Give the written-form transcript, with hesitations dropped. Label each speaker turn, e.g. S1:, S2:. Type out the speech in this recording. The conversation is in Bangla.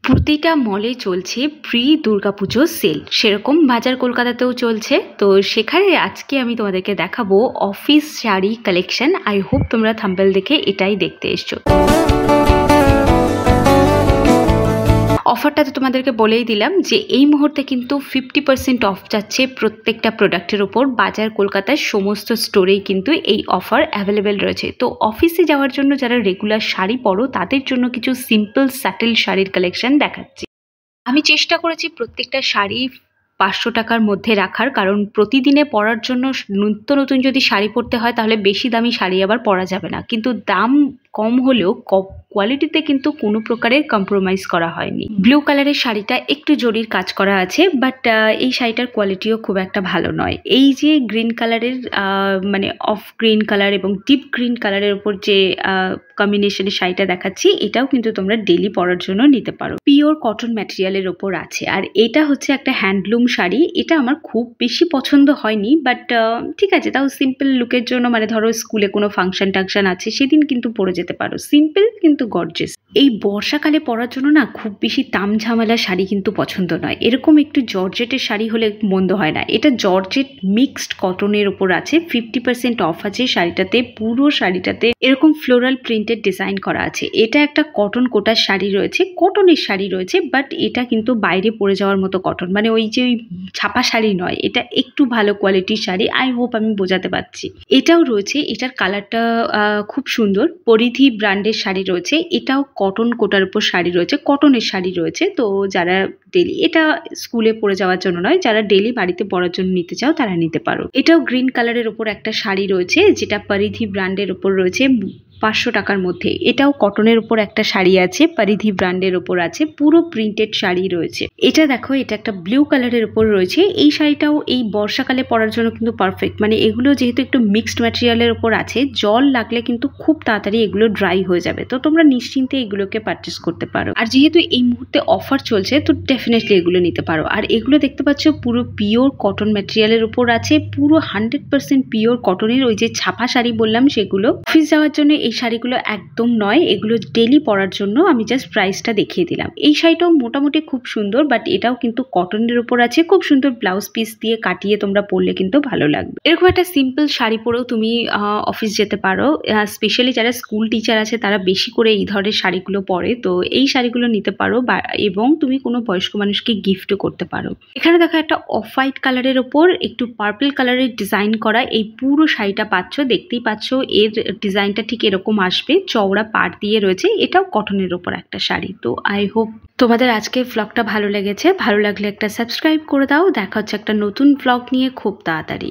S1: প্রতিটা মলে চলছে প্রি দুর্গাপুজো সেল, সেরকম বাজার কলকাতাতেও চলছে। তো সেখানে আজকে আমি তোমাদেরকে দেখাবো office sari collection. I hope তোমরা থাম্বনেল দেখে এটাই দেখতে এসছো। অফারটা তো তোমাদেরকে বলেই দিলাম যে এই মুহূর্তে কিন্তু 50% অফ যাচ্ছে প্রত্যেকটা প্রোডাক্টের ওপর। বাজার কলকাতার সমস্ত স্টোরেই কিন্তু এই অফার অ্যাভেলেবেল রয়েছে। তো অফিসে যাওয়ার জন্য যারা রেগুলার শাড়ি পরো তাদের জন্য কিছু সিম্পল স্যাটেল শাড়ির কালেকশন দেখাচ্ছি। আমি চেষ্টা করেছি প্রত্যেকটা শাড়ি 500 টাকার মধ্যে রাখার, কারণ প্রতিদিনে পরার জন্য নিত্য নতুন যদি শাড়ি পরতে হয় তাহলে বেশি দামি শাড়ি আবার পরা যাবে না, কিন্তু দাম কম হলেও কোয়ালিটিতে কিন্তু কোনো প্রকারের কম্প্রোমাইজ করা হয়নি। ব্লু কালারের শাড়িটা একটু জরির কাজ করা আছে, বাট এই শাড়িটার কোয়ালিটিও খুব একটা ভালো নয়। এই যে গ্রিন কালারের মানে অফ গ্রিন কালার এবং ডিপ গ্রিন কালারের উপর যে কম্বিনেশনের শাড়িটা দেখাচ্ছি, এটাও কিন্তু তোমরা ডেলি পরার জন্য নিতে পারো। পিওর কটন ম্যাটেরিয়ালের ওপর আছে, আর এটা হচ্ছে একটা হ্যান্ডলুম শাড়ি। এটা আমার খুব বেশি পছন্দ হয়নি, বাট ঠিক আছে, তাও সিম্পল লুকের জন্য, মানে ধরো স্কুলে কোনো ফাংশন টাংশন আছে সেদিন কিন্তু পরে যেতে পারো। সিম্পল কিন্তু গর্জিয়াস। এই বর্ষাকালে পরার জন্য না খুব বেশি তামঝামেলা শাড়ি কিন্তু পছন্দ নয়। এরকম একটু জর্জেটের শাড়ি হলে মন্দ হয় না। এটা জর্জেট মিক্সড কটনের ওপর আছে, 50% অফ আছে শাড়িটাতে। পুরো শাড়িটাতে এরকম ফ্লোরাল প্রিন্টেড ডিজাইন করা আছে। এটা একটা কটন কোটার শাড়ি রয়েছে, কটনের শাড়ি রয়েছে, বাট এটা কিন্তু বাইরে পরে যাওয়ার মতো কটন, মানে ওই যে ওই ছাপা শাড়ি নয়। এটা একটু ভালো কোয়ালিটির শাড়ি। আই হোপ আমি বোঝাতে পারছি। এটাও রয়েছে, এটার কালারটা খুব সুন্দর। পরিধি ব্র্যান্ডের শাড়ি রয়েছে, এটাও কটন কোটার উপর শাড়ি রয়েছে, কটনের শাড়ি রয়েছে। তো যারা ডেলি, এটা স্কুলে পরে যাওয়ার জন্য নয়, যারা ডেলি বাড়িতে পরার জন্য নিতে চাও তারা নিতে পারো। এটাও গ্রিন কালারের উপর একটা শাড়ি রয়েছে, যেটা পরিধি ব্র্যান্ডের উপর রয়েছে 500 টাকার মধ্যে। এটাও কটনের উপর একটা শাড়ি আছে, পরিধি ব্র্যান্ডের উপর আছে, পুরো প্রিন্টেড শাড়ি রয়েছে। এটা দেখো, এটা একটা ব্লু কালারের উপর রয়েছে। এই শাড়িটাও এই বর্ষাকালে পরার জন্য কিন্তু পারফেক্ট। মানে এগুলো যেহেতু একটু মিক্সড ম্যাটেরিয়ালের উপর আছে, জল লাগলে কিন্তু খুব তাড়াতাড়ি এগুলো ড্রাই হয়ে যাবে। তো তোমরা নিশ্চিন্তে এগুলোকে পারচেস করতে পারো। আর যেহেতু এই মুহূর্তে অফার চলছে, তো ডেফিনেটলি এগুলো নিতে পারো। আর এগুলো দেখতে পাচ্ছ পুরো পিওর কটন ম্যাটেরিয়ালের উপর আছে, পুরো 100% পিওর কটনের। ওই যে ছাপা শাড়ি বললাম সেগুলো। অফিস যাওয়ার জন্য এই শাড়িগুলো একদম নয়, এগুলো ডেলি পরার জন্য। আমি জাস্ট প্রাইসটা দেখিয়ে দিলাম। এই শাড়িটাও মোটামুটি খুব সুন্দর, বাট এটাও কিন্তু কটনের উপর আছে। খুব সুন্দর ব্লাউজ পিস দিয়ে কাটিয়ে তোমরা পরলে কিন্তু ভালো লাগবে। এরকম একটা সিম্পল শাড়ি পরেও তুমি অফিস যেতে পারো। স্পেশালি যারা স্কুল টিচার আছে তারা বেশি করে এই ধরনের শাড়িগুলো পরে, তো এই শাড়িগুলো নিতে পারো, এবং তুমি কোনো বয়স্ক মানুষকে গিফটও করতে পারো। এখানে দেখো একটা অফ হোয়াইট কালারের ওপর একটু পার্পল কালারের ডিজাইন করা এই পুরো শাড়িটা পাচ্ছ। দেখতেই পাচ্ছ এর ডিজাইনটা ঠিক এরকম আসবে, চওড়া পাড় দিয়ে রয়েছে। এটাও কটনের ওপর একটা শাড়ি। তো আই হোপ তোমাদের আজকে ভ্লগটা ভালো লেগেছে। ভালো লাগলে একটা সাবস্ক্রাইব করে দাও। দেখা হচ্ছে একটা নতুন ভ্লগ নিয়ে খুব তাড়াতাড়ি।